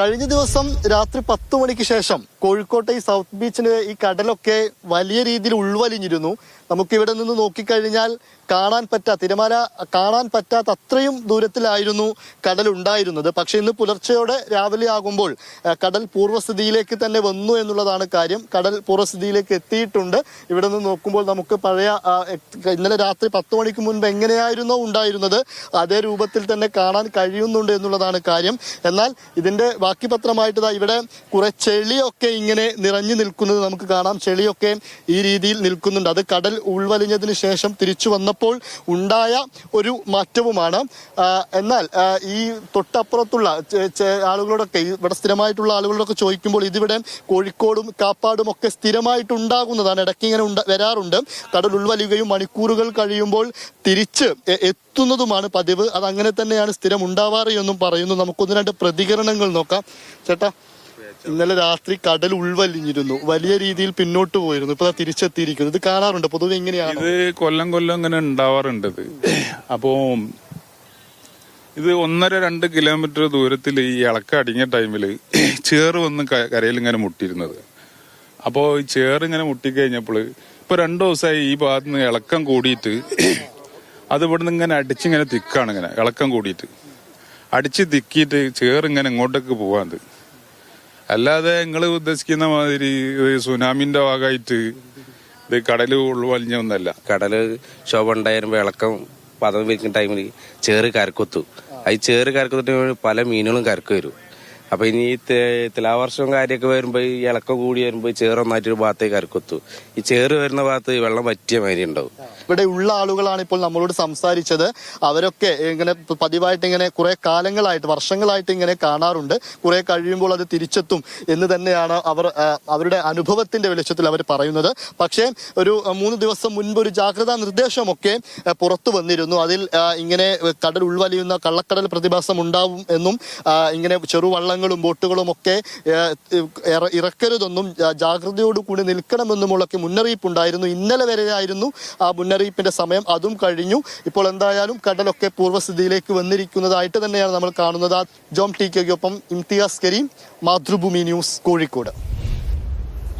കഴിഞ്ഞ ദിവസം രാത്രി 10 മണിക്ക് ശേഷം കോഴിക്കോട്ടെ ഈ സൗത്ത് ബീച്ചിന് ഈ കടലൊക്കെ വലിയ രീതിയിൽ ഉൾവലിഞ്ഞിരുന്നു. നമുക്കിവിടെ നിന്ന് നോക്കിക്കഴിഞ്ഞാൽ തിരമാല കാണാൻ പറ്റാത്ത അത്രയും ദൂരത്തിലായിരുന്നു കടൽ ഉണ്ടായിരുന്നത്. പക്ഷെ ഇന്ന് പുലർച്ചയോടെ രാവിലെ ആകുമ്പോൾ കടൽ പൂർവ്വസ്ഥിതിയിലേക്ക് തന്നെ വന്നു എന്നുള്ളതാണ് കാര്യം. കടൽ പൂർവ്വസ്ഥിതിയിലേക്ക് എത്തിയിട്ടുണ്ട്. ഇവിടെ നിന്ന് നോക്കുമ്പോൾ നമുക്ക് ഇന്നലെ രാത്രി 10 മണിക്ക് മുൻപ് എങ്ങനെയായിരുന്നോ ഉണ്ടായിരുന്നത് അതേ രൂപത്തിൽ തന്നെ കാണാൻ കഴിയുന്നുണ്ട് എന്നുള്ളതാണ് കാര്യം. എന്നാൽ ഇതിന്റെ ബാക്കി പത്രമായിട്ട് ഇവിടെ കുറെ ചെളിയൊക്കെ ഇങ്ങനെ നിറഞ്ഞു നിൽക്കുന്നത് നമുക്ക് കാണാം. ചെളിയൊക്കെ ഈ രീതിയിൽ നിൽക്കുന്നുണ്ട്. അത് കടൽ ഉൾവലിഞ്ഞതിന് ശേഷം തിരിച്ചു വന്നപ്പോൾ ഉണ്ടായ ഒരു മാറ്റവുമാണ്. എന്നാൽ ഈ തൊട്ടപ്പുറത്തുള്ള ആളുകളോടൊക്കെ, ഇവിടെ സ്ഥിരമായിട്ടുള്ള ആളുകളോടൊക്കെ ചോദിക്കുമ്പോൾ ഇതിവിടെ കോഴിക്കോടും കാപ്പാടും ഒക്കെ സ്ഥിരമായിട്ടുണ്ടാകുന്നതാണ്. ഇടയ്ക്ക് ഇങ്ങനെ വരാറുണ്ട്. കടൽ ഉൾവലിയുകയും മണിക്കൂറുകൾ കഴിയുമ്പോൾ തിരിച്ച് എത്തുന്നതുമാണ് പതിവ്. അത് അങ്ങനെ തന്നെയാണ് സ്ഥിരം ഉണ്ടാവാറ് എന്നും പറയുന്നു. നമുക്കൊന്ന് രണ്ട് പ്രതികരണങ്ങൾ നോക്കാം. ചേട്ടാ, ഇന്നലെ രാത്രി കടൽ ഉൾവലിഞ്ഞിരുന്നു, വലിയ രീതിയിൽ പിന്നോട്ട് പോയിരുന്നു, ഇപ്പൊ തിരിച്ചെത്തിയിരിക്കുന്നു. ഇത് കാണാറുണ്ട് പൊതുവെ ഇങ്ങനെയാണ്? ഇത് കൊല്ലം ഇങ്ങനെ ഉണ്ടാവാറുണ്ട്. അപ്പോ ഇത് 1.5-2 കിലോമീറ്റർ ദൂരത്തിൽ ഈ ഇളക്കം അടിഞ്ഞ ടൈമില് ചേറ് വന്ന് കരയിൽ ഇങ്ങനെ മുട്ടിയിരുന്നത്. അപ്പോ ഈ ചേറ് ഇങ്ങനെ മുട്ടിക്കഴിഞ്ഞപ്പോൾ ഇപ്പൊ 2 ദിവസമായി ഈ ഭാഗത്ത് നിന്ന് ഇളക്കം കൂടിയിട്ട് അത് ഇവിടുന്ന് ഇങ്ങനെ അടിച്ചിങ്ങനെ തിക്കാണ്. ഇങ്ങനെ ഇളക്കം കൂടിയിട്ട് അടിച്ച് തിക്കിയിട്ട് ചേറിങ്ങനെ ഇങ്ങോട്ടേക്ക് പോവാണ്ട്. അല്ലാതെ നിങ്ങൾ ഉദ്ദേശിക്കുന്ന മാതിരി സുനാമിന്റെ ഭാഗമായിട്ട് ഇത് കടല് ഉൾവലിഞ്ഞൊന്നല്ല. കടല് ക്ഷോഭം ഉണ്ടായിരുമ്പോ ഇളക്കം പദം വെക്കുന്ന ടൈമിൽ ചേറ് കരക്കൊത്തു. ഈ ചേറ് കരക്കൊത്തിട്ട് പല മീനുകളും കരക്ക് വരും. അപ്പൊ ഇനി തുലാവർഷവും കാര്യമൊക്കെ വരുമ്പോ ഈ ഇളക്കം കൂടി വരുമ്പോ ചേറൊന്നായിട്ടൊരു ഭാഗത്തേക്ക് കരക്കൊത്തു. ഈ ചേറ് വരുന്ന ഭാഗത്ത് വെള്ളം പറ്റിയ മാതിരി ഉണ്ടാവും. ഇവിടെ ഉള്ള ആളുകളാണ് ഇപ്പോൾ നമ്മളോട് സംസാരിച്ചത്. അവരൊക്കെ ഇങ്ങനെ പതിവായിട്ട് ഇങ്ങനെ കുറെ കാലങ്ങളായിട്ട്, വർഷങ്ങളായിട്ട് ഇങ്ങനെ കാണാറുണ്ട്. കുറെ കഴിയുമ്പോൾ അത് തിരിച്ചെത്തും എന്ന് തന്നെയാണ് അവരുടെ അനുഭവത്തിന്റെ വെളിച്ചത്തിൽ അവർ പറയുന്നത്. പക്ഷേ ഒരു 3 ദിവസം മുൻപ് ഒരു ജാഗ്രതാ നിർദ്ദേശമൊക്കെ പുറത്തു വന്നിരുന്നു. അതിൽ ഇങ്ങനെ കടൽ ഉൾവലിയുന്ന കള്ളക്കടൽ പ്രതിഭാസം ഉണ്ടാവും എന്നും ഇങ്ങനെ ചെറുവള്ളങ്ങളും ബോട്ടുകളും ഒക്കെ ഇറക്കരുതെന്നും ജാഗ്രതയോടുകൂടി നിൽക്കണമെന്നുമുള്ളൊക്കെ മുന്നറിയിപ്പുണ്ടായിരുന്നു. ഇന്നലെ വരെയായിരുന്നു ആ മുന്നറിയിപ്പിന്റെ സമയം. അതും കഴിഞ്ഞു. ഇപ്പോൾ എന്തായാലും കടലൊക്കെ പൂർവ്വസ്ഥിതിയിലേക്ക് വന്നിരിക്കുന്നതായിട്ട് തന്നെയാണ് നമ്മൾ കാണുന്നത്. ജോം ടി കെക്കൊപ്പം ഇംതിയാസ് കരീം, മാതൃഭൂമി ന്യൂസ്, കോഴിക്കോട്.